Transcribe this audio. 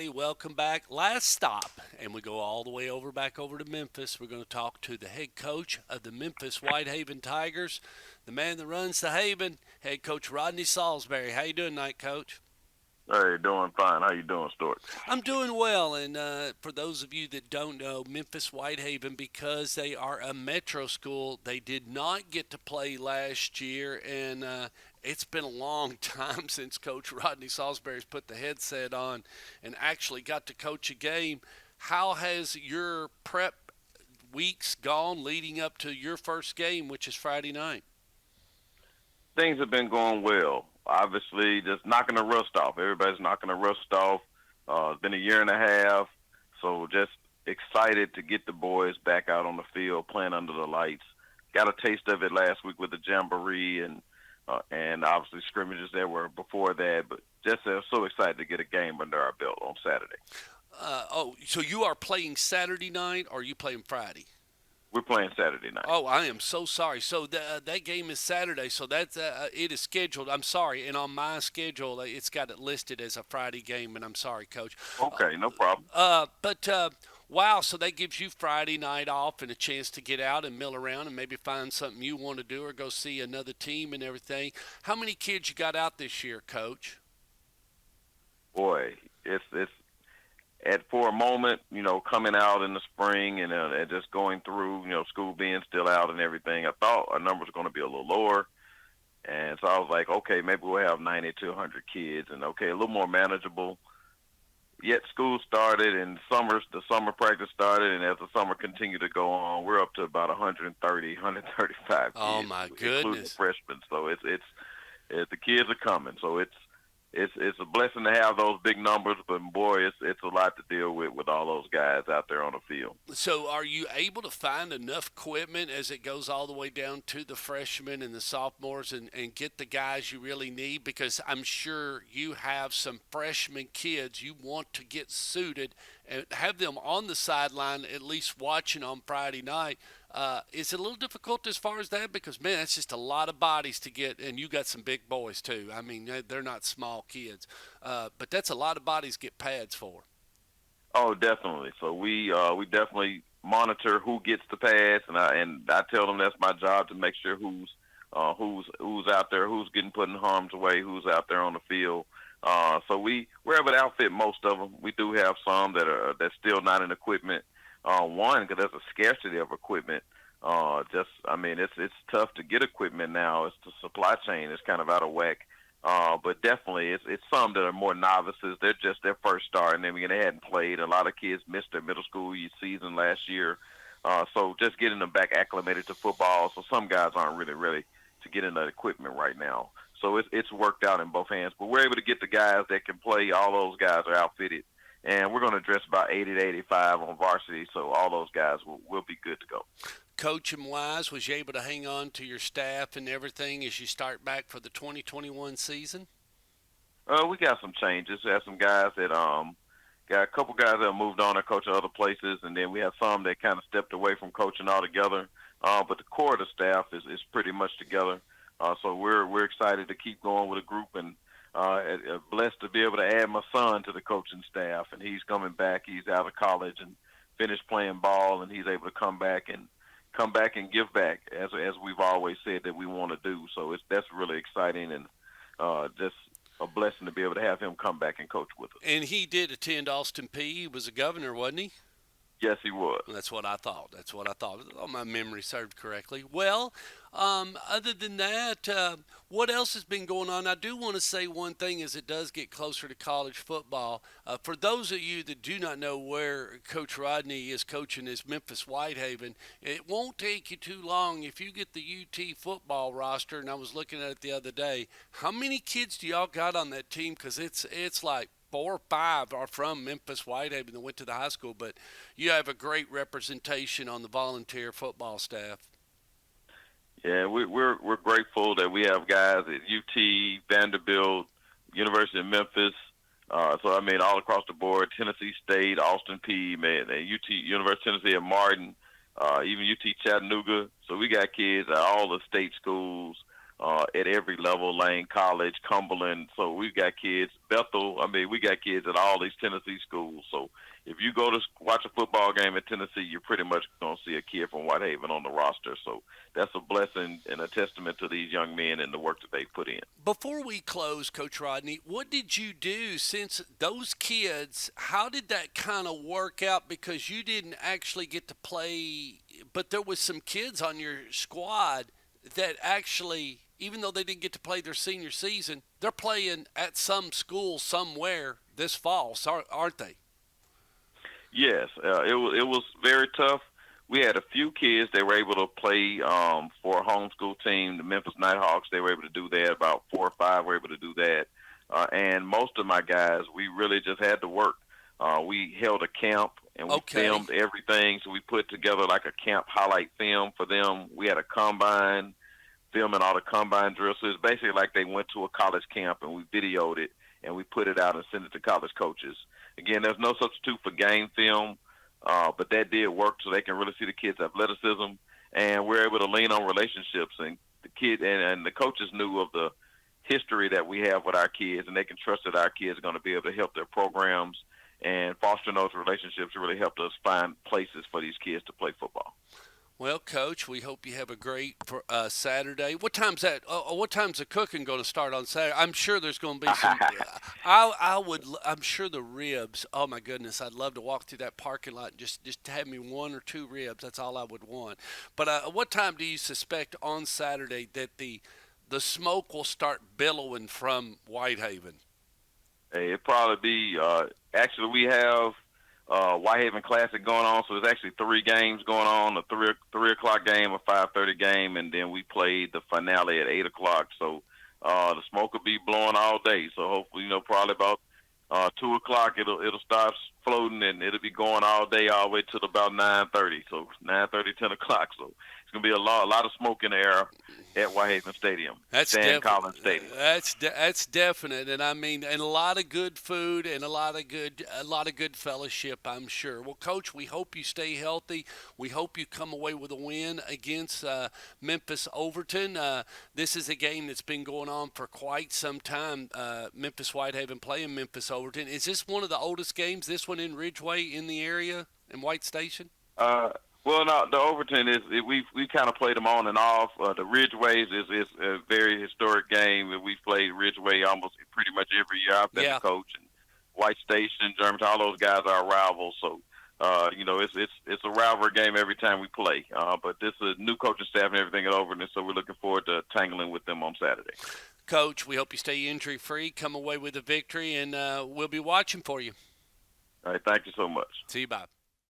everybody. Welcome back. Last stop, and we go all the way back over to Memphis. We're going to talk to the head coach of the Memphis Whitehaven Tigers, the man that runs the Haven, head coach Rodney Saulsberry. How you doing tonight, Coach? Hey, doing fine. How you doing, Stuart? I'm doing well, and for those of you that don't know, Memphis Whitehaven, because they are a metro school, they did not get to play last year, and it's been a long time since Coach Rodney Salisbury's put the headset on and actually got to coach a game. How has your prep weeks gone leading up to your first game, which is Friday night? Things have been going well. Obviously, just knocking the rust off. Everybody's knocking the rust off. It's been a year and a half, so just excited to get the boys back out on the field playing under the lights. Got a taste of it last week with the jamboree and obviously scrimmages that were before that. But just so excited to get a game under our belt on Saturday. So you are playing Saturday night, or are you playing Friday? We're playing Saturday night. Oh, I am so sorry. So that game is Saturday. So that's it is scheduled. I'm sorry, and on my schedule, it's got it listed as a Friday game. And I'm sorry, Coach. Okay, no problem. But wow, so that gives you Friday night off and a chance to get out and mill around and maybe find something you want to do or go see another team and everything. How many kids you got out this year, Coach? Boy, it's at for a moment, coming out in the spring and just going through, school being still out and everything. I thought our numbers were going to be a little lower, and so I was like, okay, maybe we'll have 90 to 100 kids, and okay, a little more manageable. Yet school started and the summer practice started, and as the summer continued to go on, we're up to about 130, 135 Oh kids, my including goodness. freshmen. So it's the kids are coming. So it's a blessing to have those big numbers, but boy, it's a lot to deal with all those guys out there on the field. So, are you able to find enough equipment as it goes all the way down to the freshmen and the sophomores and get the guys you really need? Because I'm sure you have some freshman kids you want to get suited and have them on the sideline at least watching on Friday night. Is it a little difficult as far as that? Because, man, that's just a lot of bodies to get, and you got some big boys, too. I mean, they're not small kids, but that's a lot of bodies to get pads for. Oh, definitely. So we definitely monitor who gets the pass, and I tell them that's my job to make sure who's out there, who's getting put in harm's way, who's out there on the field. So we're able to outfit most of them. We do have some that's still not in equipment. One, because there's a scarcity of equipment. I mean, it's tough to get equipment now. It's the supply chain is kind of out of whack. But definitely, it's some that are more novices. They're just their first start, and then they hadn't played. A lot of kids missed their middle school season last year, so just getting them back acclimated to football. So some guys aren't really ready to get in that equipment right now. So it's worked out in both hands. But we're able to get the guys that can play. All those guys are outfitted, and we're going to address about 80 to 85 on varsity. So all those guys will be good to go. Coaching wise, was you able to hang on to your staff and everything as you start back for the 2021 season? We got some changes. We have some guys that got a couple guys that moved on to coach at other places, and then we have some that kind of stepped away from coaching altogether. But the core of the staff is pretty much together. So we're excited to keep going with a group, and blessed to be able to add my son to the coaching staff. And he's coming back. He's out of college and finished playing ball, and he's able to come back and give back as we've always said that we want to do. So that's really exciting and just a blessing to be able to have him come back and coach with us. And he did attend Austin P. He was a governor, wasn't he? Yes, he was. That's what I thought. That's what I thought. Oh, my memory served correctly. Well, other than that, what else has been going on? I do want to say one thing as it does get closer to college football. For those of you that do not know where Coach Rodney is coaching his Memphis Whitehaven, it won't take you too long if you get the UT football roster. And I was looking at it the other day. How many kids do y'all got on that team? Because it's like 4 or 5 are from Memphis Whitehaven that went to the high school, but you have a great representation on the volunteer football staff. Yeah, we're grateful that we have guys at UT, Vanderbilt, University of Memphis. So I mean, all across the board, Tennessee State, Austin P, man, UT, University of Tennessee at Martin, even UT Chattanooga. So we got kids at all the state schools. at every level, Lane College, Cumberland. So we've got kids, Bethel. I mean, we got kids at all these Tennessee schools. So if you go to watch a football game at Tennessee, you're pretty much going to see a kid from Whitehaven on the roster. So that's a blessing and a testament to these young men and the work that they put in. Before we close, Coach Rodney, what did you do since those kids? How did that kind of work out? Because you didn't actually get to play, but there was some kids on your squad that actually, even though they didn't get to play their senior season, they're playing at some school somewhere this fall, aren't they? Yes, it was very tough. We had a few kids that were able to play for a homeschool team, the Memphis Nighthawks. They were able to do that. About 4 or 5 were able to do that. And most of my guys, we really just had to work. We held a camp and we Okay. filmed everything. So we put together like a camp highlight film for them. We had a combine, filming all the combine drills. So it's basically like they went to a college camp and we videoed it and we put it out and sent it to college coaches. Again, there's no substitute for game film, but that did work so they can really see the kids' athleticism, and we're able to lean on relationships. And the kid and the coaches knew of the history that we have with our kids, and they can trust that our kids are going to be able to help their programs and fostering those relationships really helped us find places for these kids to play football. Well, Coach, we hope you have a great Saturday. What time's that? What time's the cooking going to start on Saturday? I'm sure there's going to be some. I would. I'm sure the ribs. Oh my goodness, I'd love to walk through that parking lot and just have me 1 or 2 ribs. That's all I would want. But what time do you suspect on Saturday that the smoke will start billowing from Whitehaven? Hey, it probably be actually we have Whitehaven Classic going on, so there's actually 3 games going on: a three o'clock game, a 5:30 game, and then we played the finale at 8 o'clock. So the smoke will be blowing all day. So hopefully, probably about 2 o'clock it'll start floating and it'll be going all day, all the way till about 9:30. So 9:30, 10 o'clock. So it's gonna be a lot of smoke in the air at Whitehaven Stadium, That's Stan definitely Collins Stadium. that's definite, and I mean, and a lot of good food and a lot of good fellowship, I'm sure. Well, Coach, we hope you stay healthy. We hope you come away with a win against Memphis Overton. This is a game that's been going on for quite some time. Memphis Whitehaven playing Memphis Overton. Is this one of the oldest games? This one in Ridgeway in the area in White Station? Uh, well, no, the Overton we kind of played them on and off. The Ridgeways is a very historic game. We've played Ridgeway almost pretty much every year I've been the Yeah. coach. And White Station, Germantown, all those guys are rivals. So, it's a rivalry game every time we play. But this is a new coaching staff and everything at Overton, so we're looking forward to tangling with them on Saturday. Coach, we hope you stay injury free, come away with a victory, and we'll be watching for you. All right, thank you so much. See you. Bye.